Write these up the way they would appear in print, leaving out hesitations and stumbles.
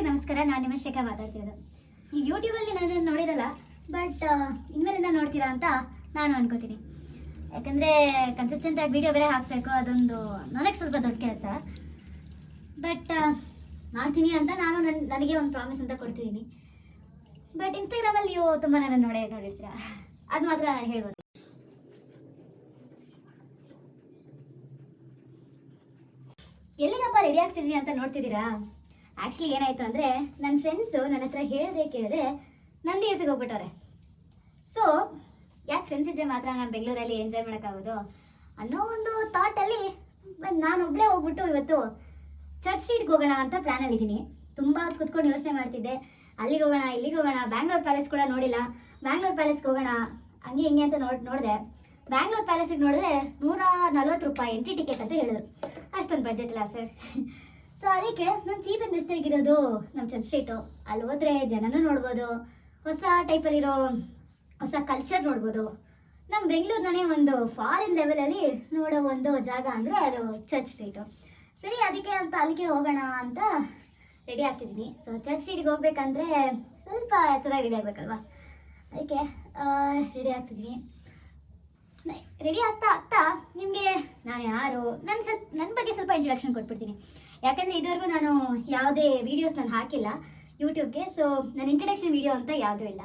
ಎಲ್ಲರಿಗೂ ನಮಸ್ಕಾರ. ನಾನು ನಿಮ್ಮ ಶೇಖರ್ ಮಾತಾಡ್ತಿರೋದು. ಈಗ ಯೂಟ್ಯೂಬಲ್ಲಿ ನಾನು ನೋಡಿರಲ್ಲ, ಬಟ್ ಇನ್ಮೇಲಿಂದ ನೋಡ್ತೀರಾ ಅಂತ ನಾನು ಅನ್ಕೋತೀನಿ. ಯಾಕಂದರೆ ಕನ್ಸಿಸ್ಟೆಂಟಾಗಿ ವೀಡಿಯೋ ಬೇರೆ ಹಾಕಬೇಕು, ಅದೊಂದು ನನಗೆ ಸ್ವಲ್ಪ ದೊಡ್ಡ ಕೆಲಸ. ಬಟ್ ಮಾಡ್ತೀನಿ ಅಂತ ನಾನು ನನಗೆ ಒಂದು ಪ್ರಾಮಿಸ್ ಅಂತ ಕೊಡ್ತಿದ್ದೀನಿ. ಬಟ್ ಇನ್ಸ್ಟಾಗ್ರಾಮಲ್ಲಿ ನೀವು ತುಂಬ ನನ್ನ ನೋಡಿರ್ತೀರ, ಅದು ಮಾತ್ರ ನಾನು ಹೇಳ್ಬೋದು. ಎಲ್ಲಿಗಪ್ಪ ರೆಡಿ ಆಗ್ತಿದ್ದೀನಿ ಅಂತ ನೋಡ್ತಿದ್ದೀರಾ? ಆ್ಯಕ್ಚುಲಿ ಏನಾಯಿತು ಅಂದರೆ, ನನ್ನ ಫ್ರೆಂಡ್ಸು ನನ್ನ ಹತ್ರ ಕೇಳಿದ್ರೆ ನಂದಿ ಹಿಲ್ಸಿಗೆ ಹೋಗ್ಬಿಟ್ಟವ್ರೆ. ಸೊ ಯಾಕೆ ಫ್ರೆಂಡ್ಸ್ ಇದ್ದರೆ ಮಾತ್ರ ನಾನು ಬೆಂಗಳೂರಲ್ಲಿ ಎಂಜಾಯ್ ಮಾಡೋಕ್ಕಾಗೋದು ಅನ್ನೋ ಒಂದು ಥಾಟಲ್ಲಿ ನಾನು ಒಬ್ಬಳೇ ಹೋಗ್ಬಿಟ್ಟು ಇವತ್ತು ಚರ್ಚ್ ಸ್ಟ್ರೀಟ್ಗೆ ಹೋಗೋಣ ಅಂತ ಪ್ಲ್ಯಾನಲ್ಲಿದ್ದೀನಿ. ತುಂಬ ಹೊತ್ತು ಕುತ್ಕೊಂಡು ಯೋಚನೆ ಮಾಡ್ತಿದ್ದೆ, ಅಲ್ಲಿಗೆ ಹೋಗೋಣ ಇಲ್ಲಿಗೆ ಹೋಗೋಣ. ಬ್ಯಾಂಗ್ಳೂರ್ ಪ್ಯಾಲೇಸ್ ಕೂಡ ನೋಡಿಲ್ಲ, ಬ್ಯಾಂಗ್ಳೂರ್ ಪ್ಯಾಲೇಸ್ಗೆ ಹೋಗೋಣ ಹಂಗೆ ಹಿಂಗೆ ಅಂತ ನೋಡಿದೆ. ಬ್ಯಾಂಗ್ಳೂರ್ ಪ್ಯಾಲೇಸಿಗೆ ನೋಡಿದ್ರೆ ₹140 ಎಂಟ್ರಿ ಟಿಕೆಟ್ ಅಂತ ಹೇಳಿದ್ರು. ಅಷ್ಟೊಂದು ಬಡ್ಜೆಟ್ ಇಲ್ಲ ಸರ್. ಸೊ ಅದಕ್ಕೆ ನಮ್ಮ ಚೀಪ್ ಆ್ಯಂಡ್ ಬೆಸ್ಟ್ ಆಗಿರೋದು ನಮ್ಮ ಚರ್ಚ್ ಸ್ಟ್ರೀಟು. ಅಲ್ಲಿ ಹೋದರೆ ಜನನೂ ನೋಡ್ಬೋದು, ಹೊಸ ಟೈಪಲ್ಲಿರೋ ಹೊಸ ಕಲ್ಚರ್ ನೋಡ್ಬೋದು. ನಮ್ಮ ಬೆಂಗಳೂರಿನೇ ಒಂದು ಫಾರಿನ್ ಲೆವೆಲಲ್ಲಿ ನೋಡೋ ಒಂದು ಜಾಗ ಅಂದರೆ ಅದು ಚರ್ಚ್ ಸ್ಟ್ರೀಟು. ಸರಿ, ಅದಕ್ಕೆ ಅಂತ ಅಲ್ಲಿಗೆ ಹೋಗೋಣ ಅಂತ ರೆಡಿ ಆಗ್ತಿದ್ದೀನಿ. ಸೊ ಚರ್ಚ್ ಸ್ಟ್ರೀಟಿಗೆ ಹೋಗ್ಬೇಕಂದ್ರೆ ಸ್ವಲ್ಪ ಚೆನ್ನಾಗಿ ರೆಡಿ ಆಗಬೇಕಲ್ವ, ಅದಕ್ಕೆ ರೆಡಿ ಆಗ್ತಿದ್ದೀನಿ. ರೆಡಿ ಆಗ್ತಾ ನಿಮಗೆ ನಾನು ಯಾರು, ನನ್ನ ಬಗ್ಗೆ ಸ್ವಲ್ಪ ಇಂಟ್ರೊಡಕ್ಷನ್ ಕೊಟ್ಬಿಡ್ತೀನಿ. ಯಾಕಂದರೆ ಇದುವರೆಗೂ ನಾನು ಯಾವುದೇ ವೀಡಿಯೋಸ್ ನಾನು ಹಾಕಿಲ್ಲ ಯೂಟ್ಯೂಬ್ಗೆ. ಸೊ ನನ್ನ ಇಂಟ್ರಡಕ್ಷನ್ ವೀಡಿಯೋ ಅಂತ ಯಾವುದೂ ಇಲ್ಲ.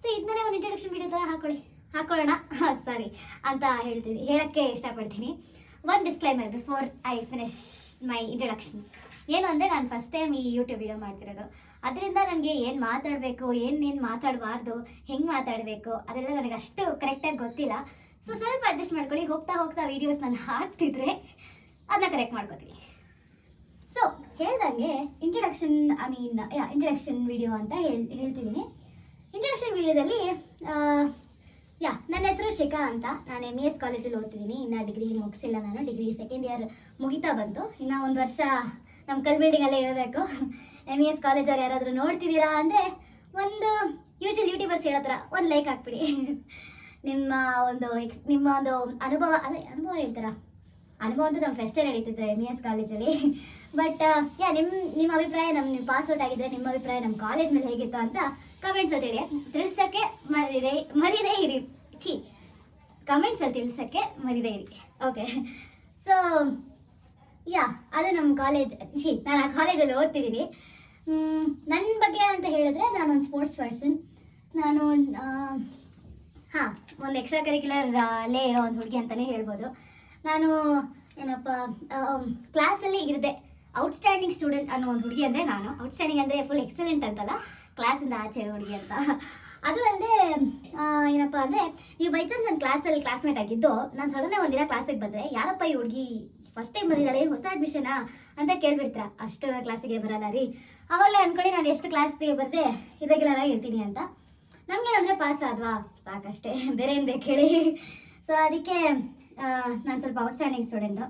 ಸೊ ಇದನ್ನೇ ಒಂದು ಇಂಟ್ರಡಕ್ಷನ್ ವೀಡಿಯೋ ಥರ ಹಾಕೊಳ್ಳೋಣ ಸಾರಿ ಅಂತ ಹೇಳೋಕ್ಕೆ ಇಷ್ಟಪಡ್ತೀನಿ. ಒಂದು disclaimer before I finish my introduction. ಏನು ಅಂದರೆ, ನಾನು ಫಸ್ಟ್ ಟೈಮ್ ಈ ಯೂಟ್ಯೂಬ್ ವೀಡಿಯೋ ಮಾಡ್ತಿರೋದು. ಅದರಿಂದ ನನಗೆ ಏನು ಮಾತಾಡಬೇಕು, ಏನು ಮಾತಾಡಬಾರ್ದು, ಹೆಂಗೆ ಮಾತಾಡಬೇಕು ಅದೆಲ್ಲ ನನಗೆ ಅಷ್ಟು ಕರೆಕ್ಟಾಗಿ ಗೊತ್ತಿಲ್ಲ. ಸೊ ಸ್ವಲ್ಪ ಅಡ್ಜಸ್ಟ್ ಮಾಡ್ಕೊಳ್ಳಿ. ಹೋಗ್ತಾ ವೀಡಿಯೋಸ್ ನಾನು ಹಾಕ್ತಿದ್ರೆ ಅದನ್ನ ಕರೆಕ್ಟ್ ಮಾಡ್ಕೋತೀನಿ. ಸೊ ಹೇಳ್ದಂಗೆ ಇಂಟ್ರಡಕ್ಷನ್ ವಿಡಿಯೋ ಅಂತ ಹೇಳ್ತಿದ್ದೀನಿ. ಇಂಟ್ರಡಕ್ಷನ್ ವಿಡಿಯೋದಲ್ಲಿ ನನ್ನ ಹೆಸರು ಶಿಖಾ ಅಂತ. ನಾನು MES ಕಾಲೇಜಲ್ಲಿ ಓದ್ತಿದ್ದೀನಿ. ಇನ್ನು ಡಿಗ್ರಿ ಮುಗಿಸಿಲ್ಲ, ನಾನು ಡಿಗ್ರಿ ಸೆಕೆಂಡ್ ಇಯರ್ ಮುಗಿತಾ ಬಂತು. ಇನ್ನು ಒಂದು ವರ್ಷ ನಮ್ಮ ಕಲ್ಬಿಲ್ಡಿಂಗಲ್ಲೇ ಇರಬೇಕು. MES ಕಾಲೇಜವ್ರು ಯಾರಾದರೂ ನೋಡ್ತಿದ್ದೀರಾ ಅಂದರೆ ಒಂದು ಯೂಶುವಲ್ ಯೂಟ್ಯೂಬರ್ಸ್ ಹೇಳೋ ಥರ ಒಂದು ಲೈಕ್ ಹಾಕ್ಬಿಡಿ. ನಿಮ್ಮ ಒಂದು ಅನುಭವ ಹೇಳ್ತಾರ, ಅನುಭವ ಅಂತೂ ನಮ್ಮ ಫೆಸ್ಟೇ ನಡೀತಿತ್ತು MES ಕಾಲೇಜಲ್ಲಿ. ಬಟ್ ನಿಮ್ಮ ಅಭಿಪ್ರಾಯ, ನಿಮ್ಮ ಪಾಸ್ಔಟ್ ಆಗಿದ್ದರೆ ನಿಮ್ಮ ಅಭಿಪ್ರಾಯ ನಮ್ಮ ಕಾಲೇಜ್ ಮೇಲೆ ಹೇಗಿತ್ತು ಅಂತ ಕಮೆಂಟ್ಸಲ್ಲಿ ತಿಳಿಸೋಕ್ಕೆ ಮರಿದೇ ಇರಿ. ಕಮೆಂಟ್ಸಲ್ಲಿ ತಿಳಿಸೋಕ್ಕೆ ಮರಿದೇ ಇರಿ. ಓಕೆ, ಸೊ ಅದು ನಮ್ಮ ಕಾಲೇಜ್. ನಾನು ಆ ಕಾಲೇಜಲ್ಲಿ ಓದ್ತಿದ್ದೀನಿ. ನನ್ನ ಬಗ್ಗೆ ಅಂತ ಹೇಳಿದ್ರೆ ನಾನೊಂದು ಸ್ಪೋರ್ಟ್ಸ್ ಪರ್ಸನ್. ನಾನು ಒಂದು ಎಕ್ಸ್ಟ್ರಾ ಕರಿಕ್ಯುಲರ್ಲೇ ಇರೋ ಒಂದು ಹುಡುಗಿ ಅಂತಲೇ ಹೇಳ್ಬೋದು. ನಾನು ಕ್ಲಾಸಲ್ಲಿ ಇರದೆ ಔಟ್ಸ್ಟ್ಯಾಂಡಿಂಗ್ ಸ್ಟೂಡೆಂಟ್ ಅನ್ನೋ ಒಂದು ಹುಡುಗಿ ಅಂದರೆ ನಾನು. ಔಟ್ಸ್ಟ್ಯಾಂಡಿಂಗ್ ಅಂದರೆ ಫುಲ್ ಎಕ್ಸಲೆಂಟ್ ಅಂತಲ್ಲ, ಕ್ಲಾಸಿಂದ ಆಚೆ ಇರೋ ಹುಡುಗಿ ಅಂತ. ಅದು ಅಲ್ಲದೆ ಅಂದರೆ, ನೀವು ಬೈ ಚಾನ್ಸ್ ನನ್ನ ಕ್ಲಾಸಲ್ಲಿ ಕ್ಲಾಸ್ಮೇಟ್ ಆಗಿದ್ದು ನಾನು ಸಡನ್ನೇ ಒಂದಿನ ಕ್ಲಾಸಿಗೆ ಬಂದರೆ, ಯಾರಪ್ಪ ಈ ಹುಡುಗಿ ಫಸ್ಟ್ ಟೈಮ್ ಬಂದಿದ್ದಾಳೆ, ಹೊಸ ಅಡ್ಮಿಷನಾ ಅಂತ ಕೇಳ್ಬಿಡ್ತೀರ. ಅಷ್ಟು ನಾನು ಕ್ಲಾಸಿಗೆ ಬರಲ್ಲ ರೀ. ಆವಾಗಲೇ ಅಂದ್ಕೊಳ್ಳಿ ನಾನು ಎಷ್ಟು ಕ್ಲಾಸ್ಗೆ ಬರದೆ ಇರೆಗ್ಯುಲರ್ ಆಗಿ ಇರ್ತೀನಿ ಅಂತ. ನಮಗೇನಂದರೆ ಪಾಸ್ ಆದ್ವಾ ಸಾಕಷ್ಟೇ, ಬೇರೆ ಏನು ಬೇಕು ಹೇಳಿ. ಸೊ ಅದಕ್ಕೆ ನಾನು ಸ್ವಲ್ಪ ಔಟ್ಸ್ಟ್ಯಾಂಡಿಂಗ್ ಸ್ಟೂಡೆಂಟು.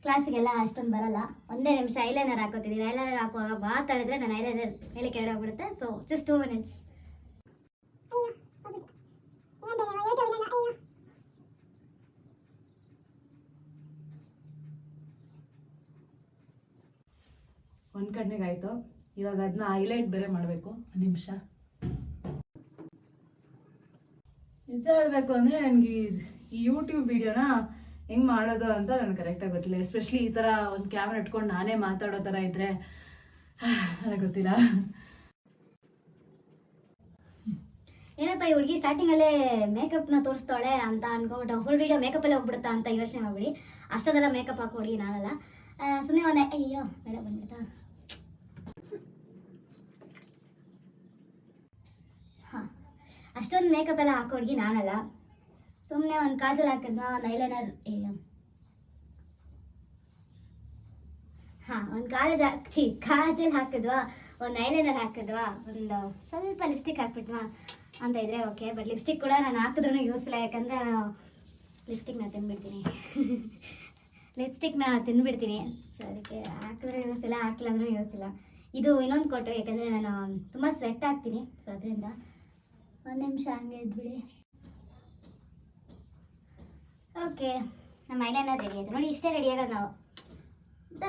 ಕ್ಲಾಸಿಗೆಲ್ಲ ಅಷ್ಟೊಂದು ಬರಲ್ಲ. ಒಂದೇ ನಿಮಿಷ ಐಲೈನರ್ ಹಾಕೋತಿದ್ದೀನಿ. ಐಲೈನರ್ ಹಾಕುವಾಗ ಮಾತಾಡಿದ್ರೆ ನಾನು ಐಲೈನರ್ ಮೇಲೆ ಕೆಳಗೆ ಹೋಗ್ಬಿಡುತ್ತೆ. So just 2 minutes. ಒಂದು ಕಣ್ಣಿಗೆ ಆಯಿತು. ಇವಾಗ ಅದನ್ನ ಹೈಲೈಟ್ ಬೇರೆ ಮಾಡಬೇಕು. ಒಂದು ನಿಮಿಷ. ನಿಜ ಹೇಳಬೇಕು ಅಂದರೆ ನನಗೆ ಈ ಯೂಟ್ಯೂಬ್ ವಿಡಿಯೋನ ಹೆಂಗೆ ಮಾಡೋದು ಅಂತ ನನಗೆ ಕರೆಕ್ಟಾಗಿ ಗೊತ್ತಿಲ್ಲ. ಎಸ್ಪೆಷಲಿ ಈ ಥರ ಒಂದು ಕ್ಯಾಮ್ರಾ ಇಟ್ಕೊಂಡು ನಾನೇ ಮಾತಾಡೋ ಥರ ಇದ್ದರೆ ನನಗೆ ಗೊತ್ತಿಲ್ಲ. ಏನಪ್ಪ ಈ ಹುಡುಗಿ ಸ್ಟಾರ್ಟಿಂಗಲ್ಲೇ ಮೇಕಪ್ನ ತೋರಿಸ್ತಾಳೆ ಅಂತ ಅನ್ಕೊಂಬಿಟ್ಟು ಫುಲ್ ವೀಡಿಯೋ ಮೇಕಪ್ಪಲ್ಲೇ ಹೋಗ್ಬಿಡುತ್ತಾ ಅಂತ ಯೋಚನೆ ಮಾಡ್ಬಿಡಿ. ಅಷ್ಟೊಂದೆಲ್ಲ ಮೇಕಪ್ ಹಾಕೋ ಹುಡುಗಿ ನಾನಲ್ಲ. ಸುಮ್ಮನೆ ಅಯ್ಯೋ ಮೇಲೆ ಬಂದ್ಬಿಡ್ತಾ. ಅಷ್ಟೊಂದು ಮೇಕಪ್ ಎಲ್ಲ ಹಾಕೋ ಹುಡುಗಿ ನಾನಲ್ಲ. ಸುಮ್ಮನೆ ಒಂದು ಕಾಜಲ್ ಹಾಕಿದ್ವಾ, ಒಂದು ಐಲೈನರ್, ಒಂದು ಕಾಜಲ್ ಹಾಕಿದ್ವಾ, ಒಂದು ಐಲೈನರ್ ಹಾಕಿದ್ವಾ, ಒಂದು ಸ್ವಲ್ಪ ಲಿಪ್ಸ್ಟಿಕ್ ಹಾಕ್ಬಿಟ್ವಾ ಅಂತ ಇದ್ರೆ ಓಕೆ. ಬಟ್ ಲಿಪ್ಸ್ಟಿಕ್ ಕೂಡ ನಾನು ಹಾಕಿದ್ರೂ ಯೂಸ್ ಇಲ್ಲ. ಯಾಕಂದರೆ ನಾನು ಲಿಪ್ಸ್ಟಿಕ್ನ ತಿಂದ್ಬಿಡ್ತೀನಿ. ಸೊ ಅದಕ್ಕೆ ಹಾಕಿದ್ರೆ ಯೂಸ್ ಇಲ್ಲ, ಹಾಕಿಲ್ಲ ಅಂದ್ರೂ ಯೂಸ್ ಇಲ್ಲ. ಇದು ಇನ್ನೊಂದು ಕೊಟ್ಟು, ಯಾಕಂದರೆ ನಾನು ತುಂಬ ಸ್ವೆಟ್ ಆಗ್ತೀನಿ. ಸೊ ಅದರಿಂದ ಒಂದು ನಿಮಿಷ ಹಂಗೆ ಇದ್ಬಿಡಿ. ಓಕೆ, ನಮ್ಮ ಐಲೈನರ್ ರೆಡಿ ಆಯಿತು ನೋಡಿ. ಇಷ್ಟೇ ರೆಡಿ ಆಗೋದು ನಾವು.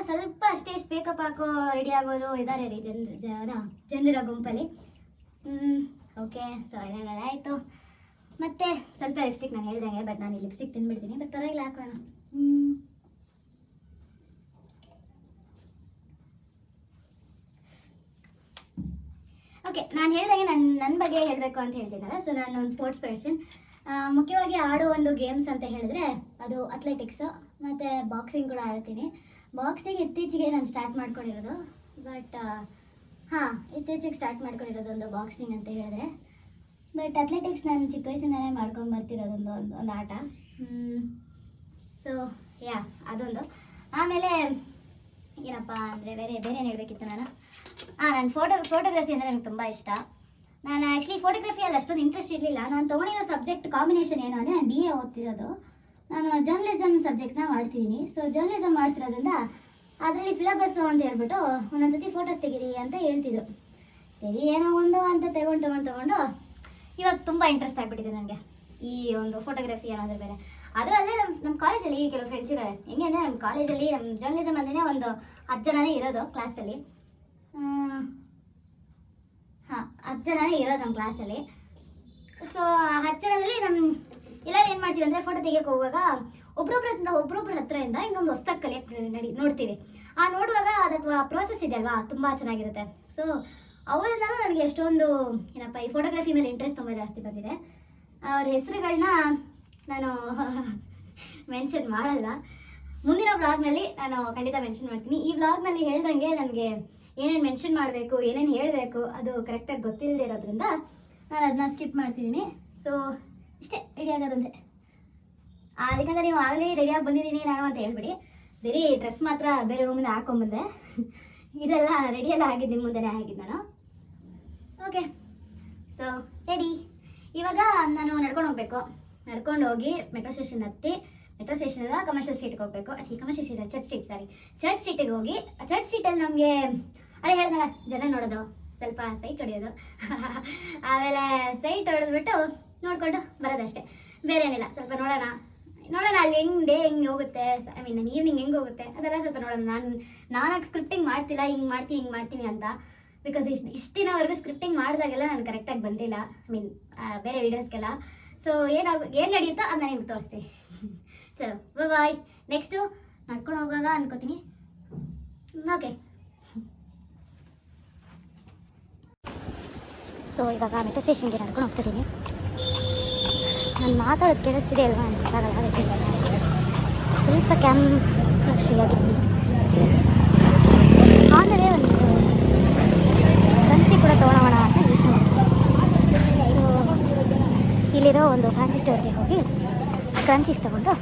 ಸ್ವಲ್ಪ ಅಷ್ಟೇ ಎಷ್ಟು ಬೇಕಪ್ಪ ಹಾಕೋ ರೆಡಿ ಆಗೋರು ಇದ್ದಾರೆ ರೀ ಜನರ ಗುಂಪಲ್ಲಿ. ಓಕೆ, ಸೊ ಏನೆಲ್ಲ ಆಯಿತು. ಮತ್ತೆ ಸ್ವಲ್ಪ ಲಿಪ್ಸ್ಟಿಕ್ ನಾನು ಹೇಳ್ದಂಗೆ, ಬಟ್ ನಾನು ಲಿಪ್ಸ್ಟಿಕ್ ತಿಂದ್ಬಿಡ್ತೀನಿ, ಬಟ್ ಪರವಾಗಿಲ್ಲ ಹಾಕೋಣ. ಓಕೆ, ನಾನು ಹೇಳ್ದಂಗೆ ನನ್ನ ಬಗ್ಗೆ ಹೇಳಬೇಕು ಅಂತ ಹೇಳ್ತೀನಲ್ಲ. ಸೊ ನಾನು ಒಂದು ಸ್ಪೋರ್ಟ್ಸ್ ಪರ್ಸನ್. ಮುಖ್ಯವಾಗಿ ಆಡೋ ಒಂದು ಗೇಮ್ಸ್ ಅಂತ ಹೇಳಿದ್ರೆ ಅದು ಅಥ್ಲೆಟಿಕ್ಸು ಮತ್ತು ಬಾಕ್ಸಿಂಗ್ ಕೂಡ ಆಡ್ತೀನಿ. ಬಾಕ್ಸಿಂಗ್ ಇತ್ತೀಚೆಗೆ ನಾನು ಸ್ಟಾರ್ಟ್ ಮಾಡ್ಕೊಂಡಿರೋದು, ಬಟ್ ಇತ್ತೀಚೆಗೆ ಸ್ಟಾರ್ಟ್ ಮಾಡ್ಕೊಂಡಿರೋದು ಒಂದು ಬಾಕ್ಸಿಂಗ್ ಅಂತ ಹೇಳಿದ್ರೆ. ಬಟ್ ಅಥ್ಲೆಟಿಕ್ಸ್ ನಾನು ಚಿಕ್ಕ ವಯಸ್ಸಿಂದಲೇ ಮಾಡ್ಕೊಂಡು ಬರ್ತಿರೋದು ಒಂದು ಆಟ. ಸೊ ಅದೊಂದು. ಆಮೇಲೆ ಏನಪ್ಪ ಅಂದರೆ ಬೇರೆ ಏನು ಹೇಳಬೇಕಿತ್ತು ನಾನು. ನಾನು ಫೋಟೋಗ್ರಫಿ ಅಂದರೆ ನನಗೆ ತುಂಬ ಇಷ್ಟ. ನಾನು ಆ್ಯಕ್ಚುಲಿ ಫೋಟೋಗ್ರಫಿಯಲ್ಲಿ ಅಷ್ಟೊಂದು ಇಂಟ್ರೆಸ್ಟ್ ಇರಲಿಲ್ಲ. ನಾನು ತೊಗೊಂಡಿರೋ ಸಬ್ಜೆಕ್ಟ್ ಕಾಂಬಿನೇಷನ್ ಏನು ಅಂದರೆ ನಾನು BA ಓದ್ತಿರೋದು. ನಾನು ಜರ್ನಲಿಸಮ್ ಸಬ್ಜೆಕ್ಟ್ನ ಮಾಡ್ತಿದ್ದೀನಿ. ಸೊ ಜರ್ನಲಿಸಮ್ ಮಾಡ್ತಿರೋದ್ರಿಂದ ಅದರಲ್ಲಿ ಸಿಲೆಬಸ್ಸು ಅಂತ ಹೇಳ್ಬಿಟ್ಟು ಒಂದೊಂದ್ಸತಿ ಫೋಟೋಸ್ ತೆಗೀರಿ ಅಂತ ಹೇಳ್ತಿದ್ರು. ಸರಿ ಏನೋ ಒಂದು ಅಂತ ತಗೊಂಡು ಇವಾಗ ತುಂಬ ಇಂಟ್ರೆಸ್ಟ್ ಆಗಿಬಿಟ್ಟಿದೆ ನನಗೆ ಈ ಒಂದು ಫೋಟೋಗ್ರಫಿ ಅನ್ನೋದ್ರ ಮೇಲೆ. ಅದು ಅಲ್ಲದೆ ನಮ್ಮ ಕಾಲೇಜಲ್ಲಿ ಕೆಲವು ಫ್ರೆಂಡ್ಸ್ ಇದ್ದಾರೆ. ಹೆಂಗೆ ಅಂದರೆ ನಮ್ಮ ಕಾಲೇಜಲ್ಲಿ ನಮ್ಮ ಜರ್ನಲಿಸಮ್ ಅಂದೇ ಒಂದು 10 ಜನನೇ ಇರೋದು ಕ್ಲಾಸಲ್ಲಿ. 10 ಜನನೇ ಇರೋದು ನಮ್ಮ ಕ್ಲಾಸಲ್ಲಿ. ಸೊ 10 ಜನದಲ್ಲಿ ಎಲ್ಲರೂ ಏನು ಮಾಡ್ತೀವಿ ಅಂದರೆ ಫೋಟೋ ತೆಗಿಯೋಕೆ ಹೋಗುವಾಗ ಒಬ್ರೊಬ್ರ ಹತ್ರದಿಂದ ಇನ್ನೊಂದು ಹೊಸ್ದಾಗಿ ಕಲಿಯೋಕ್ಕೆ ನೋಡ್ತೀವಿ. ನೋಡುವಾಗ ಅದಕ್ಕೆ ಪ್ರೋಸೆಸ್ ಇದೆ ಅಲ್ವಾ, ತುಂಬ ಚೆನ್ನಾಗಿರುತ್ತೆ. ಸೊ ಅವರಿಂದಲೂ ನನಗೆ ಎಷ್ಟೊಂದು ಏನಪ್ಪ ಈ ಫೋಟೋಗ್ರಫಿ ಮೇಲೆ ಇಂಟ್ರೆಸ್ಟ್ ತುಂಬ ಜಾಸ್ತಿ ಬಂದಿದೆ. ಅವ್ರ ಹೆಸರುಗಳನ್ನ ನಾನು ಮೆನ್ಷನ್ ಮಾಡಲ್ಲ. ಮುಂದಿನ ವ್ಲಾಗ್ನಲ್ಲಿ ನಾನು ಖಂಡಿತ ಮೆನ್ಷನ್ ಮಾಡ್ತೀನಿ. ಈ ವ್ಲಾಗ್ನಲ್ಲಿ ಹೇಳ್ದಂಗೆ ನನಗೆ ಏನೇನು ಮೆನ್ಷನ್ ಮಾಡಬೇಕು, ಏನೇನು ಹೇಳಬೇಕು ಅದು ಕರೆಕ್ಟಾಗಿ ಗೊತ್ತಿಲ್ಲದೆ ಇರೋದ್ರಿಂದ ನಾನು ಅದನ್ನ ಸ್ಕಿಪ್ ಮಾಡ್ತಿದ್ದೀನಿ. ಸೊ ಇಷ್ಟೇ, ರೆಡಿ ಆಗೋದಂದರೆ. ಅದಕ್ಕಂದ್ರೆ ನೀವು ಆಲ್ರೆಡಿ ರೆಡಿಯಾಗಿ ಬಂದಿದ್ದೀನಿ ನಾನು ಅಂತ ಹೇಳ್ಬಿಡಿ. ಬರೀ ಡ್ರೆಸ್ ಮಾತ್ರ ಬೇರೆ ರೂಮಿಂದ ಹಾಕ್ಕೊಂಬಂದೆ. ಇದೆಲ್ಲ ರೆಡಿಯೆಲ್ಲ ಆಗಿದ್ದು ನಿಮ್ಮ ಮುಂದೆನೇ ಆಗಿದ್ದು ನಾನು. Okay, so ready. ಇವಾಗ ನಾನು ನಡ್ಕೊಂಡು ಹೋಗಬೇಕು. ನಡ್ಕೊಂಡು ಹೋಗಿ ಮೆಟ್ರೋ ಸ್ಟೇಷನ್ ಹತ್ತಿ, ಮೆಟ್ರೋ ಸ್ಟೇಷನಿಂದ ಕಮರ್ಷಿಯಲ್ ಸ್ಟ್ರೀಟ್ಗೆ ಹೋಗಬೇಕು. ಕಮರ್ಷಿಯಲ್ ಸ್ಟ್ರೀಟ್ ಚರ್ಚ್ ಸ್ಟ್ರೀಟಿಗೆ ಹೋಗಿ, ಚರ್ಚ್ ಸ್ಟ್ರೀಟಲ್ಲಿ ನಮಗೆ ಅದೇ ಹೇಳಿದಾಗ ಜನ ನೋಡೋದು, ಸ್ವಲ್ಪ ಸೈಟ್ ಹೊಡೆಯೋದು, ಆಮೇಲೆ ಸೈಟ್ ಹೊಡೆದ್ಬಿಟ್ಟು ನೋಡ್ಕೊಂಡು ಬರೋದಷ್ಟೇ, ಬೇರೆ ಏನಿಲ್ಲ. ಸ್ವಲ್ಪ ನೋಡೋಣ ಅಲ್ಲಿ ಹೆಂಗೆ ಹೆಂಗೆ ಹೋಗುತ್ತೆ, ನನ್ನ ಈವ್ನಿಂಗ್ ಹೆಂಗೆ ಹೋಗುತ್ತೆ ಅದೆಲ್ಲ ಸ್ವಲ್ಪ ನೋಡೋಣ. ನಾನಾಗಿ ಸ್ಕ್ರಿಪ್ಟಿಂಗ್ ಮಾಡ್ತಿಲ್ಲ, ಹಿಂಗೆ ಮಾಡ್ತೀನಿ ಅಂತ. ಬಿಕಾಸ್ ಇಷ್ಟು ದಿನವರೆಗೂ ಸ್ಕ್ರಿಪ್ಟಿಂಗ್ ಮಾಡಿದಾಗೆಲ್ಲ ನಾನು ಕರೆಕ್ಟಾಗಿ ಬಂದಿಲ್ಲ, ಬೇರೆ ವೀಡಿಯೋಸ್ಗೆಲ್ಲ. ಸೊ ಏನು ನಡೆಯುತ್ತೋ ಅದನ್ನ ನಿಮ್ಗೆ ತೋರಿಸ್ತೀನಿ. ಚಲೋ ಬಾಯ್. ನೆಕ್ಸ್ಟು ನಡ್ಕೊಂಡು ಹೋಗುವಾಗ ಅನ್ಕೋತೀನಿ. ಓಕೆ, ಸೊ ಇವಾಗ ಮೆಟ್ರೋ ಸ್ಟೇಷನ್ಗೆ ನಡ್ಕೊಂಡು ಹೋಗ್ತಿದ್ದೀನಿ. ನಾನು ಮಾತಾಡೋದು ಕೇಳಿಸ್ತಿದೆ ಅಲ್ವಾ ಅಂತ ಗೊತ್ತಾಗಲ್ಲ, ಅದಕ್ಕೆ ಸ್ವಲ್ಪ ಕ್ಯಾಮ್ರಾಗಿದ್ದೀನಿ. ಆಮೇಲೆ ಒಂದು ಕಂಚಿ ಕೂಡ ತೊಗೊಳೋಣ ಅಂತ ಯೋಚನೆ ಮಾಡ್ತೀನಿ. ಸೊ ಇಲ್ಲಿರೋ ಒಂದು ಫ್ಯಾನ್ಸಿ ಸ್ಟೋರ್ಗೆ ಹೋಗಿ ಕ್ರಂಚೀಸ್ ತೊಗೊಂಡು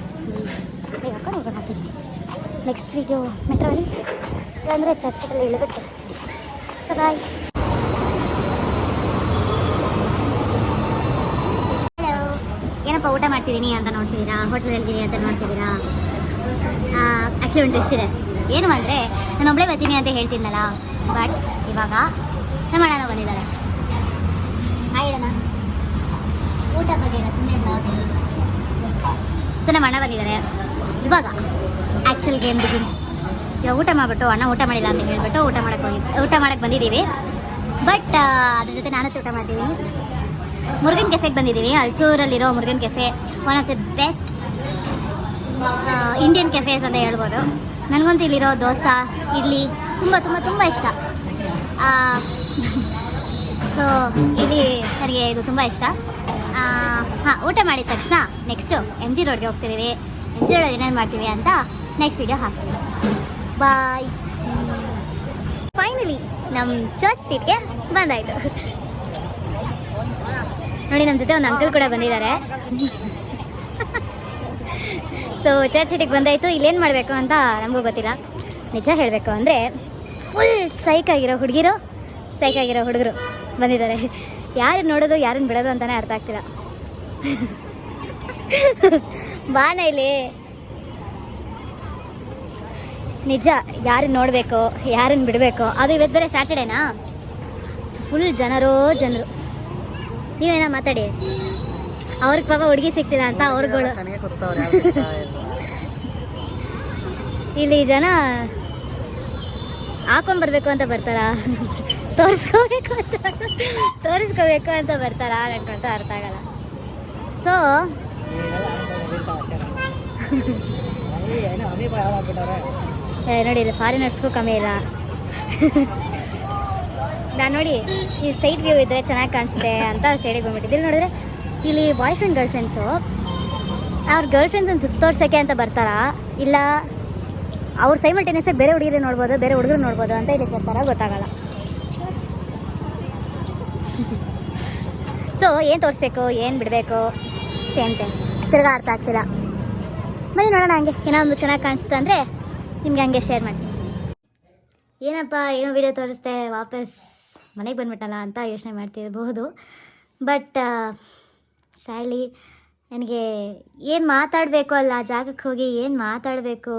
ಬೇಗ ಹಾಕೊಂಡು ಹೋಗೋಣ ಅಂತಿದ್ದೀನಿ. ನೆಕ್ಸ್ಟ್ ವೀಡಿಯೋ ಮೆಟ್ರೋಲಿ ಅಂದರೆ ಚರ್ಚಲ್ಲಿ ಇಳಿಬಿಟ್ಟು ಕಳಿಸ್ತೀನಿ. ಬಾಯ್. ಏನಪ್ಪ ಊಟ ಮಾಡ್ತಿದ್ದೀನಿ ಅಂತ ನೋಡ್ತಿದ್ದೀರಾ, ಹೋಟೆಲಲ್ಲಿದ್ದೀನಿ ಅಂತ ನೋಡ್ತಿದ್ದೀರಾ. ಆ್ಯಕ್ಚುಲಿ ಒಂದು ಟ್ವಿಸ್ಟ್ ಇದೆ. ಏನು ಅಂದರೆ ನಾನು ಒಬ್ಬಳೇ ಬರ್ತೀನಿ ಅಂತ ಹೇಳ್ತೀನಲ್ಲ, ಬಟ್ ಇವಾಗ ನಮ್ಮ ಅಣ್ಣನೂ ಬಂದಿದ್ದಾರೆ. ಹೇಳೋಣ ಊಟ ಬಗ್ಗೆ ಸುಮ್ಮನೆ ಬ್ಲಾಗ್. ಸೊ ನಮ್ಮ ಅಣ್ಣ ಬಂದಿದ್ದಾರೆ. ಇವಾಗ ಆ್ಯಕ್ಚುಲ್ ಗೇಮ್ ಬಿಗಿನ್ಸ್. ಇವಾಗ ಊಟ ಮಾಡಿಬಿಟ್ಟು, ಅಣ್ಣ ಊಟ ಮಾಡಿಲ್ಲ ಅಂತ ಹೇಳ್ಬಿಟ್ಟು ಊಟ ಮಾಡಕ್ಕೆ ಬಂದಿದ್ದೀವಿ. ಬಟ್ ಅದ್ರ ಜೊತೆ ನಾನು ಊಟ ಮಾಡ್ತಿದ್ದೀನಿ. ಮುರುಗನ್ ಕೆಫೆಗೆ ಬಂದಿದ್ದೀವಿ. ಅಲ್ಸೂರಲ್ಲಿರೋ Murugan cafe one of the best Indian cafes ಅಂತ ಹೇಳ್ಬೋದು. ನನಗಂತೂ ಇಲ್ಲಿರೋ ದೋಸೆ, ಇಡ್ಲಿ ತುಂಬ ತುಂಬ ತುಂಬ ಇಷ್ಟ. ಸೊ ಇಲ್ಲಿ ನನಗೆ ಇದು ತುಂಬ ಇಷ್ಟ. ಊಟ ಮಾಡಿದ ತಕ್ಷಣ ನೆಕ್ಸ್ಟು MG ರೋಡ್ಗೆ ಹೋಗ್ತಿದ್ದೀವಿ. MG ರೋಡಲ್ಲಿ ಏನೇನು ಮಾಡ್ತೀವಿ ಅಂತ ನೆಕ್ಸ್ಟ್ ವೀಡಿಯೋ ಹಾಕ್ತೀವಿ. ಬಾಯ್. ಫೈನಲಿ ನಮ್ಮ ಚರ್ಚ್ ಸ್ಟ್ರೀಟ್ಗೆ ಬಂದಾಯಿತು. ನೋಡಿ, ನಮ್ಮ ಜೊತೆ ಒಂದು ಅಂಕಲ್ ಕೂಡ ಬಂದಿದ್ದಾರೆ. ಸೊ ಚರ್ಚ್ ಸ್ಟ್ರೀಟಿಗೆ ಬಂದಾಯಿತು. ಇಲ್ಲೇನು ಮಾಡಬೇಕು ಅಂತ ನಮಗೂ ಗೊತ್ತಿಲ್ಲ. ನಿಜ ಹೇಳಬೇಕು ಅಂದರೆ ಫುಲ್ ಸೈಕಾಗಿರೋ ಹುಡುಗಿರು, ಸೈಕಾಗಿರೋ ಹುಡುಗರು ಬಂದಿದ್ದಾರೆ. ಯಾರು ನೋಡೋದು ಯಾರನ್ನು ಬಿಡೋದು ಅಂತಲೇ ಅರ್ಥ ಆಗ್ತಿಲ್ಲ. ಬಾಣ ಇಲ್ಲಿ. ನಿಜ, ಯಾರನ್ನು ನೋಡಬೇಕು ಯಾರನ್ನು ಬಿಡಬೇಕು, ಅದು ಇವತ್ತು ಬೇರೆ ಸ್ಯಾಟರ್ಡೇನಾ. ಫುಲ್ ಜನರು. ನೀವೇನ ಮಾತಾಡಿ. ಅವ್ರಿಗೆ ಪಾಪ ಹುಡುಗಿ ಸಿಗ್ತಿಲ್ಲ ಅಂತ ಅವ್ರುಗಳು. ಇಲ್ಲಿ ಜನ ಹಾಕೊಂಡ್ಬರ್ಬೇಕು ಅಂತ ಬರ್ತಾರಾ ತೋರಿಸ್ಕೋಬೇಕು ಅಂತ ಬರ್ತಾರಾ ನನಗಂತೂ ಅರ್ಥ ಆಗಲ್ಲ. ಸೊ ನೋಡಿ, ಇಲ್ಲಿ ಫಾರಿನರ್ಸ್ಗೂ ಕಮ್ಮಿ ಇಲ್ಲ. ನಾನು ನೋಡಿ ಈ ಸೈಡ್ ವ್ಯೂ ಇದ್ದರೆ ಚೆನ್ನಾಗಿ ಕಾಣಿಸುತ್ತೆ ಅಂತ ಸೈಡಿಗೆ ಬಂದ್ಬಿಟ್ಟಿದ್ದೆ. ಇಲ್ಲಿ ನೋಡಿದ್ರೆ ಇಲ್ಲಿ ಬಾಯ್ ಫ್ರೆಂಡ್ ಗರ್ಲ್ ಫ್ರೆಂಡ್ಸು ಅವ್ರ ಗರ್ಲ್ ಫ್ರೆಂಡ್ಸನ್ನು ಸುತ್ತೋರ್ಸೋಕ್ಕೆ ಅಂತ ಬರ್ತಾರಾ, ಇಲ್ಲ ಅವ್ರು ಸೈಮಲ್ಟೇನಿಯಸ್ಸಾಗಿ ಬೇರೆ ಹುಡುಗಿರು ನೋಡ್ಬೋದು, ಬೇರೆ ಹುಡುಗರು ನೋಡ್ಬೋದು ಅಂತ ಇಲ್ಲಿ ಬರ್ತಾರಾ ಗೊತ್ತಾಗಲ್ಲ. ಸೊ ಏನು ತೋರಿಸ್ಬೇಕು, ಏನು ಬಿಡಬೇಕು ಸೇಮ್ ಟೈಮ್ ತಿರ್ಗಾ ಅರ್ಥ ಆಗ್ತಿಲ್ಲ. ಬನ್ನಿ ನೋಡೋಣ, ಹಂಗೆ ಏನೋ ಒಂದು ಚೆನ್ನಾಗಿ ಕಾಣಿಸುತ್ತೆ ಅಂದರೆ ನಿಮ್ಗೆ ಹಂಗೆ ಶೇರ್ ಮಾಡ್ತೀನಿ. ಏನಪ್ಪ ಏನೋ ವಿಡಿಯೋ ತೋರಿಸ್ದೆ ವಾಪಸ್ ಮನೆಗೆ ಬಂದ್ಬಿಟ್ಟಲ್ಲ ಅಂತ ಯೋಚನೆ ಮಾಡ್ತಿರಬಹುದು. ಬಟ್ ಸ್ಯಾಡ್ಲಿ ನನಗೆ ಏನು ಮಾತಾಡಬೇಕು ಅಲ್ಲ ಜಾಗಕ್ಕೆ ಹೋಗಿ ಏನು ಮಾತಾಡಬೇಕು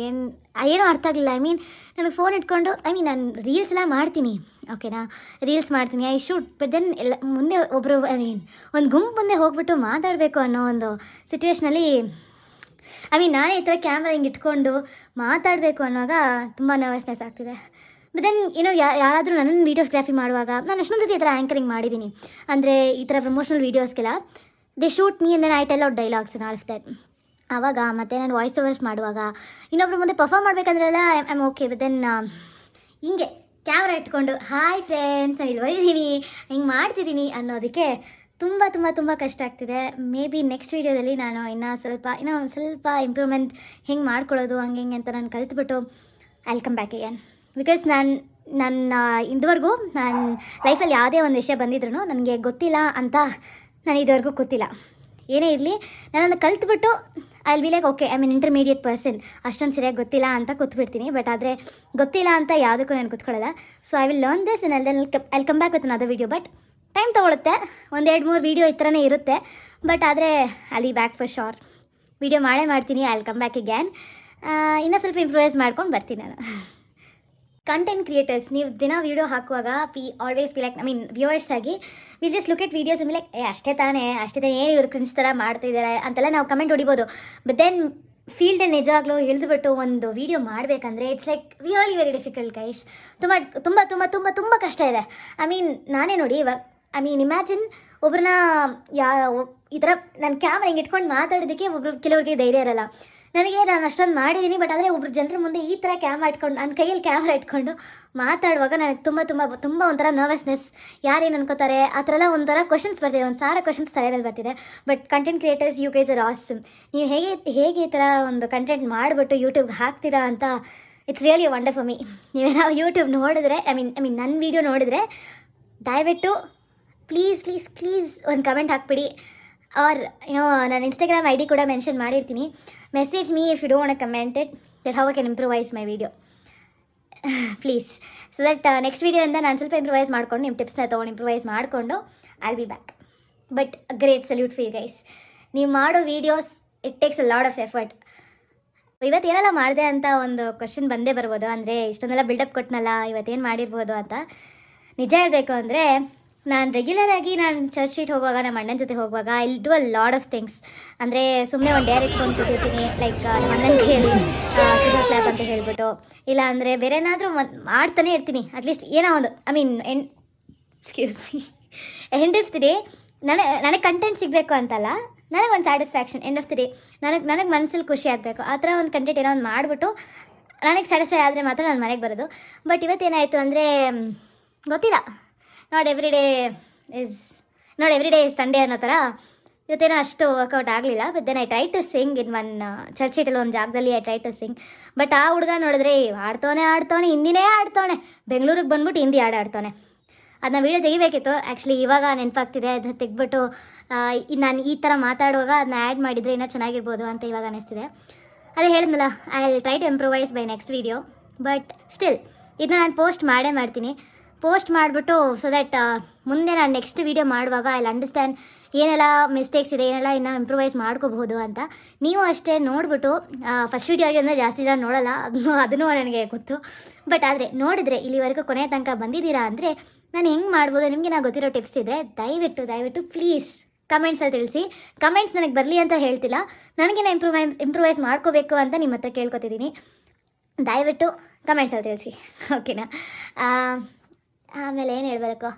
ಏನೂ ಅರ್ಥ ಆಗಲಿಲ್ಲ. ನನಗೆ ಫೋನ್ ಇಟ್ಕೊಂಡು ನಾನು ರೀಲ್ಸ್ ಎಲ್ಲ ಮಾಡ್ತೀನಿ, ಓಕೆನಾ, ರೀಲ್ಸ್ ಮಾಡ್ತೀನಿ, ಐ ಶೂಟ್. ಬಟ್ ದೆನ್ ಎಲ್ಲ ಮುಂದೆ ಒಬ್ಬರು ಒಂದು ಗುಂಪು ಮುಂದೆ ಹೋಗ್ಬಿಟ್ಟು ಮಾತಾಡಬೇಕು ಅನ್ನೋ ಒಂದು ಸಿಚುವೇಶ್ನಲ್ಲಿ ನಾನೇ ಈ ಥರ ಕ್ಯಾಮ್ರಾ ಹಿಂಗೆ ಇಟ್ಕೊಂಡು ಮಾತಾಡಬೇಕು ಅನ್ನೋವಾಗ ತುಂಬ ನರ್ವಸ್ನೆಸ್ ಆಗ್ತಿದೆ. ಬಟ್ ದೆನ್ ಯಾರಾದರೂ ನನ್ನನ್ನು ವೀಡಿಯೋಗ್ರಾಫಿ ಮಾಡುವಾಗ ನಾನು ಎಷ್ಟೊಂದು ಸತಿ ಈ ಥರ ಆ್ಯಂಕರಿಂಗ್ ಮಾಡಿದ್ದೀನಿ. ಅಂದರೆ ಈ ಥರ ಪ್ರಮೋಷನಲ್ ವೀಡಿಯೋಸ್ಗೆಲ್ಲ they shoot me and then I tell out dialogues all of that. ಆವಾಗ ಮತ್ತು ನಾನು ವಾಯ್ಸ್ ಓವರ್ಸ್ ಮಾಡುವಾಗ ಇನ್ನೊಬ್ರು ಮುಂದೆ ಪರ್ಫಾರ್ಮ್ ಮಾಡಬೇಕಂದ್ರೆಲ್ಲ I am okay. But then ಹಿಂಗೆ ಕ್ಯಾಮ್ರಾ ಇಟ್ಕೊಂಡು ಹಾಯ್ ಫ್ರೆಂಡ್ಸ್ ನಾನು ಇಲ್ಲಿ ಬಂದಿದ್ದೀನಿ ಹಿಂಗೆ ಮಾಡ್ತಿದ್ದೀನಿ ಅನ್ನೋದಕ್ಕೆ ತುಂಬ ತುಂಬ ತುಂಬ ಕಷ್ಟ ಆಗ್ತಿದೆ. ಮೇ ಬಿ ನೆಕ್ಸ್ಟ್ ವೀಡಿಯೋದಲ್ಲಿ ನಾನು ಇನ್ನೂ ಒಂದು ಸ್ವಲ್ಪ ಇಂಪ್ರೂವ್ಮೆಂಟ್ ಹೆಂಗೆ ಮಾಡ್ಕೊಳ್ಳೋದು ಹಂಗೆ ಅಂತ ನಾನು ಕಲಿತ್ಬಿಟ್ಟು I come back again. Because ನನ್ನ ಇದುವರೆಗೂ ನಾನು ಲೈಫಲ್ಲಿ ಯಾವುದೇ ಒಂದು ವಿಷಯ ಬಂದಿದ್ರು ನನಗೆ ಗೊತ್ತಿಲ್ಲ ಅಂತ ನಾನು ಇದುವರೆಗೂ ಕೂತಿಲ್ಲ. ಏನೇ ಇರಲಿ ನಾನೊಂದು ಕಲಿತ್ಬಿಟ್ಟು I will be like okay intermediate person, ಅಷ್ಟೊಂದು ಸರಿಯಾಗಿ ಗೊತ್ತಿಲ್ಲ ಅಂತ ಕೂತ್ಬಿಡ್ತೀನಿ. ಬಟ್ ಆದರೆ ಗೊತ್ತಿಲ್ಲ ಅಂತ ಯಾವುದಕ್ಕೂ ನಾನು ಕೂತ್ಕೊಳ್ಳಲ್ಲ. So I will learn this and I come back with another video. But time ತೊಗೊಳುತ್ತೆ, 1-2-3 ವೀಡಿಯೋ ಈ ಥರನೇ ಇರುತ್ತೆ. ಬಟ್ ಆದರೆ ಅಲ್ಲಿ ಬ್ಯಾಕ್ ಫಾರ್ ಶೋರ್ ವೀಡಿಯೋ ಮಾಡ್ತೀನಿ. I will come back again. ಇನ್ನೂ ಸ್ವಲ್ಪ ಇಂಪ್ರೂವೈಸ್ ಮಾಡ್ಕೊಂಡು ಬರ್ತೀನಿ ನಾನು. ಕಂಟೆಂಟ್ ಕ್ರಿಯೇಟರ್ಸ್, ನೀವು ದಿನ ವೀಡಿಯೋ ಹಾಕುವಾಗ ಆಲ್ವೇಸ್ ಬಿ ಲೈಕ್ ವ್ಯೂವರ್ಸ್ ಆಗಿ will just look at videos ಆಮೇಲೆ ಅಷ್ಟೇ ತಾನೇ ಏನು ಇವ್ರು ಕ್ರಿಂಜ್ ಥರ ಮಾಡ್ತಿದ್ದಾರೆ ಅಂತೆಲ್ಲ ನಾವು ಕಮೆಂಟ್ ಹೊಡಿಬೋದು. ಬಟ್ ದೆನ್ ಫೀಲ್ಡಲ್ಲಿ ನಿಜವಾಗ್ಲೂ ಇಳಿದುಬಿಟ್ಟು ಒಂದು ವೀಡಿಯೋ ಮಾಡಬೇಕಂದ್ರೆ it's like really very difficult guys. ತುಂಬ ತುಂಬ ತುಂಬ ತುಂಬ ತುಂಬ ಕಷ್ಟ ಇದೆ. ನಾನೇ ನೋಡಿ ಇವಾಗ ಇಮ್ಯಾಜಿನ್ ಒಬ್ರನ್ನ ಈ ಥರ ನಾನು ಕ್ಯಾಮ್ರಾ ಹಿಂಗೆ ಇಟ್ಕೊಂಡು ಮಾತಾಡೋದಕ್ಕೆ ಕೆಲವ್ರಿಗೆ ಧೈರ್ಯ ಇರಲ್ಲ. ನಾನು ಅಷ್ಟೊಂದು ಮಾಡಿದ್ದೀನಿ. ಬಟ್ ಆದರೆ ಒಬ್ರು ಜನರ ಮುಂದೆ ಈ ಥರ ಕ್ಯಾಮ್ರಾ ಇಟ್ಕೊಂಡು ನನ್ನ ಕೈಯಲ್ಲಿ ಕ್ಯಾಮ್ರಾ ಇಟ್ಕೊಂಡು ಮಾತಾಡುವಾಗ ನನಗೆ ತುಂಬ ತುಂಬ ತುಂಬ ಒಂಥರ ನರ್ವಸ್ನೆಸ್, ಯಾರೇನು ಅನ್ಕೋತಾರೆ ಆ ಥರ ಎಲ್ಲ ಒಂಥರ ಕ್ವಶನ್ಸ್ ಬರ್ತಿದೆ, 1000 ಕ್ವಶನ್ಸ್ ತಲೆ ಮೇಲೆ ಬರ್ತಿದೆ. But content creators you guys are awesome. ನೀವು ಹೇಗೆ ಈ ಥರ ಒಂದು ಕಂಟೆಂಟ್ ಮಾಡಿಬಿಟ್ಟು ಯೂಟ್ಯೂಬ್ಗೆ ಹಾಕ್ತೀರಾ ಅಂತ it's really wonder for me. ನೀವೇನೋ ಯೂಟ್ಯೂಬ್ ನೋಡಿದ್ರೆ ನನ್ನ ವೀಡಿಯೋ ನೋಡಿದ್ರೆ ದಯವಿಟ್ಟು ಪ್ಲೀಸ್ ಒಂದು ಕಮೆಂಟ್ ಹಾಕ್ಬಿಡಿ. ಆರ್ ನಾನು ಇನ್ಸ್ಟಾಗ್ರಾಮ್ ID ಕೂಡ ಮೆನ್ಷನ್ ಮಾಡಿರ್ತೀನಿ. Message me if you don't want to comment it, that how I can improvise my video please. So that next ವೀಡಿಯೋಯಿಂದ ನಾನು ಸ್ವಲ್ಪ ಇಂಪ್ರೂವೈಸ್ ಮಾಡಿಕೊಂಡು ನಿಮ್ಮ ಟಿಪ್ಸ್ನ ತೊಗೊಂಡು ಇಂಪ್ರೂವೈಸ್ ಮಾಡಿಕೊಂಡು I will be back. But great salute for you guys. ನೀವು ಮಾಡೋ videos it takes a lot of effort. ಇವತ್ತೇನೆಲ್ಲ ಮಾಡಿದೆ ಅಂತ ಒಂದು ಕ್ವಶನ್ ಬಂದೇ ಬರ್ಬೋದು. ಅಂದರೆ ಇಷ್ಟೊಂದೆಲ್ಲ ಬಿಲ್ಡಪ್ ಕೊಟ್ಟನಲ್ಲ ಇವತ್ತೇನು ಮಾಡಿರ್ಬೋದು ಅಂತ. ನಿಜ ಹೇಳಬೇಕು ಅಂದರೆ ನಾನು ರೆಗ್ಯುಲರಾಗಿ ನಾನು ಚರ್ಚ್ ಸ್ಟ್ರೀಟ್ ಹೋಗುವಾಗ ನಮ್ಮ ಅಣ್ಣನ ಜೊತೆ ಹೋಗುವಾಗ I will do a lot of things. ಅಂದರೆ ಸುಮ್ಮನೆ ಒಂದು ಡೇರ್ ಇಟ್ಕೊಂಡು ಕೂತಿರ್ತೀನಿ, ಲೈಕ್ ನಮ್ಮ ಅಣ್ಣನ ಕೈಯಲ್ಲಿ ಕ್ರಿಸ್ಮಸ್ ಲ್ಯಾಪ್ ಅಂತ ಹೇಳ್ಬಿಟ್ಟು, ಇಲ್ಲ ಅಂದರೆ ಬೇರೆ ಏನಾದರೂ ಮಾಡ್ತಾನೆ ಇರ್ತೀನಿ. ಅಟ್ಲೀಸ್ಟ್ ಏನೋ ಒಂದು ಎಂಡ್ ಆಫ್ ದಿ ಡೇ ನನಗೆ ಕಂಟೆಂಟ್ ಸಿಗಬೇಕು ಅಂತಲ್ಲ, ನನಗೊಂದು satisfaction end of the day ನನಗೆ ಮನಸ್ಸಲ್ಲಿ ಖುಷಿ ಆಗಬೇಕು. ಆ ಥರ ಒಂದು ಕಂಟೆಂಟ್ ಏನೋ ಒಂದು ಮಾಡಿಬಿಟ್ಟು ನನಗೆ ಸ್ಯಾಟಿಸ್ಫೈ ಆದರೆ ಮಾತ್ರ ನಾನು ಮನೆಗೆ ಬರೋದು. ಬಟ್ ಇವತ್ತೇನಾಯಿತು ಅಂದರೆ ಗೊತ್ತಿಲ್ಲ, not every day is Sunday ಅನ್ನೋ ಥರ ಇವತ್ತೇನೋ ಅಷ್ಟು ವರ್ಕೌಟ್ ಆಗಲಿಲ್ಲ. But then I try to sing in one church ಇಟ್ಟಲ್ಲಿ ಒಂದು ಜಾಗದಲ್ಲಿ I try to sing. But ಆ ಹುಡುಗ ನೋಡಿದ್ರೆ ಆಡ್ತವನೆ ಹಿಂದಿನೇ ಆಡ್ತವನೆ, ಬೆಂಗಳೂರಿಗೆ ಬಂದ್ಬಿಟ್ಟು ಹಿಂದಿ ಆಡ್ತವನೆ. ಅದನ್ನ ವೀಡಿಯೋ ತೆಗಿಬೇಕಿತ್ತು ಆ್ಯಕ್ಚುಲಿ, ಇವಾಗ ನೆನಪಾಗ್ತಿದೆ. ಅದನ್ನ ತೆಗೆದ್ಬಿಟ್ಟು ನಾನು ಈ ಥರ ಮಾತಾಡುವಾಗ ಅದನ್ನ ಆ್ಯಡ್ ಮಾಡಿದರೆ ಇನ್ನೂ ಚೆನ್ನಾಗಿರ್ಬೋದು ಅಂತ ಇವಾಗ ಅನ್ನಿಸ್ತಿದೆ. ಅದೇ ಹೇಳಿದ್ನಲ್ಲ, I will try to improvise by next video. But still ಇದನ್ನ ನಾನು ಪೋಸ್ಟ್ ಮಾಡ್ತೀನಿ. ಪೋಸ್ಟ್ ಮಾಡಿಬಿಟ್ಟು ಸೊ ದ್ಯಾಟ್ ಮುಂದೆ ನಾನು ನೆಕ್ಸ್ಟ್ ವೀಡಿಯೋ ಮಾಡುವಾಗ ಐ ವಿಲ್ ಅಂಡರ್ಸ್ಟ್ಯಾಂಡ್ ಏನೆಲ್ಲ ಮಿಸ್ಟೇಕ್ಸ್ ಇದೆ, ಏನೆಲ್ಲ ಇನ್ನೂ ಇಂಪ್ರೂವೈಸ್ ಮಾಡ್ಕೋಬಹುದು ಅಂತ. ನೀವು ಅಷ್ಟೇ ನೋಡಿಬಿಟ್ಟು ಫಸ್ಟ್ ವೀಡಿಯೋ ಆಗಿ ಅಂದರೆ ಜಾಸ್ತಿ ಜನ ನೋಡೋಲ್ಲ, ಅದನ್ನು ನನಗೆ ಗೊತ್ತು. ಬಟ್ ಆದರೆ ನೋಡಿದ್ರೆ ಇಲ್ಲಿವರೆಗೂ ಕೊನೆ ತನಕ ಬಂದಿದ್ದೀರಾ ಅಂದರೆ ನಾನು ಹೆಂಗೆ ಮಾಡ್ಬೋದು, ನಿಮಗೆ ನಾನು ಗೊತ್ತಿರೋ ಟಿಪ್ಸ್ ಇದ್ದರೆ ದಯವಿಟ್ಟು ಪ್ಲೀಸ್ ಕಮೆಂಟ್ಸಲ್ಲಿ ತಿಳಿಸಿ. ಕಮೆಂಟ್ಸ್ ನನಗೆ ಬರಲಿ ಅಂತ ಹೇಳ್ತಿಲ್ಲ, ನನಗೆ ಇಂಪ್ರೂವೈಸ್ ಮಾಡ್ಕೋಬೇಕು ಅಂತ ನಿಮ್ಮ ಹತ್ರ ಕೇಳ್ಕೊತಿದ್ದೀನಿ. ದಯವಿಟ್ಟು ಕಮೆಂಟ್ಸಲ್ಲಿ ತಿಳಿಸಿ ಓಕೆನಾ. ಆಮೇಲೆ ಏನು ಹೇಳಬೇಕು,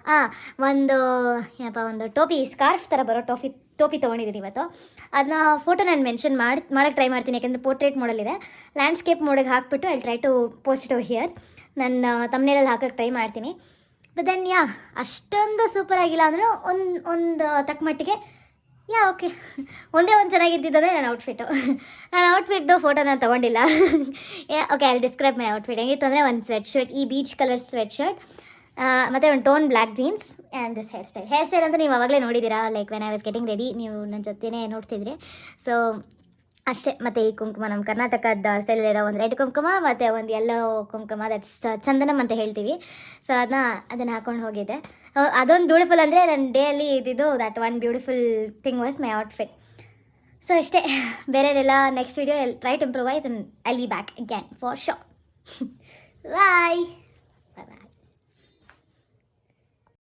ಒಂದು ಟೋಪಿ ಸ್ಕಾರ್ಫ್ ಥರ ಬರೋ ಟೋಪಿ ತೊಗೊಂಡಿದ್ದೀನಿ ಇವತ್ತು. ಅದನ್ನ ಫೋಟೋ ನಾನು ಮೆನ್ಷನ್ ಮಾಡೋಕ್ಕೆ ಟ್ರೈ ಮಾಡ್ತೀನಿ, ಯಾಕೆಂದರೆ ಪೋರ್ಟ್ರೇಟ್ ಮೋಡಲ್ಲಿದೆ. ಲ್ಯಾಂಡ್ಸ್ಕೇಪ್ ಮೋಡಿಗೆ ಹಾಕ್ಬಿಟ್ಟು I try to post it over here. ನನ್ನ ತಮ್ಮನೇಲಲ್ಲಿ ಹಾಕೋಕ್ಕೆ ಟ್ರೈ ಮಾಡ್ತೀನಿ. ಬಟ್ ದೆನ್ ಅಷ್ಟೊಂದು ಸೂಪರ್ ಆಗಿಲ್ಲ ಅಂದರೂ ಒಂದು ತಕ್ಕ ಮಟ್ಟಿಗೆ ಓಕೆ. ಒಂದೇ ಒಂದು ಚೆನ್ನಾಗಿದ್ದಿದ್ದಂದರೆ ನನ್ನ ಔಟ್ಫಿಟ್ಟು ಫೋಟೋ ನಾನು ತೊಗೊಂಡಿಲ್ಲ. Okay, I describe my outfit. ಹೆಂಗಿತ್ತು ಅಂದರೆ ಒಂದು ಸ್ವೆಟ್ ಶರ್ಟ್, ಈ ಬೀಚ್ ಕಲರ್ ಸ್ವೆಟ್ ಶರ್ಟ್, ಮತ್ತು ಒಂದು torn black jeans and this hairstyle ಅಂತ ನೀವು ಅವಾಗಲೇ ನೋಡಿದ್ದೀರಾ. Like when I was getting ready, ನೀವು ನನ್ನ ಜೊತೆನೇ ನೋಡ್ತಿದ್ರಿ. ಸೊ ಅಷ್ಟೇ. ಮತ್ತು ಈ ಕುಂಕುಮ ನಮ್ಮ ಕರ್ನಾಟಕದ ಸ್ಟೈಲಲ್ಲಿರೋ ಒಂದು ರೆಡ್ ಕುಂಕುಮ ಮತ್ತು ಒಂದು ಯೆಲ್ಲೋ ಕುಂಕುಮ, ದಟ್ಸ್ ಚಂದನಮ್ ಅಂತ ಹೇಳ್ತೀವಿ. ಸೊ ಅದನ್ನು ಹಾಕೊಂಡು ಹೋಗಿದ್ದೆ. ಅದೊಂದು ಬ್ಯೂಟಿಫುಲ್ ಅಂದರೆ ನನ್ನ ಡೇಯಲ್ಲಿ ಇದ್ದಿದ್ದು that one beautiful thing was my outfit. So ಅಷ್ಟೇ. ಬೇರೆಲ್ಲ next video try to improvise and I'll be back again for sure. Bye.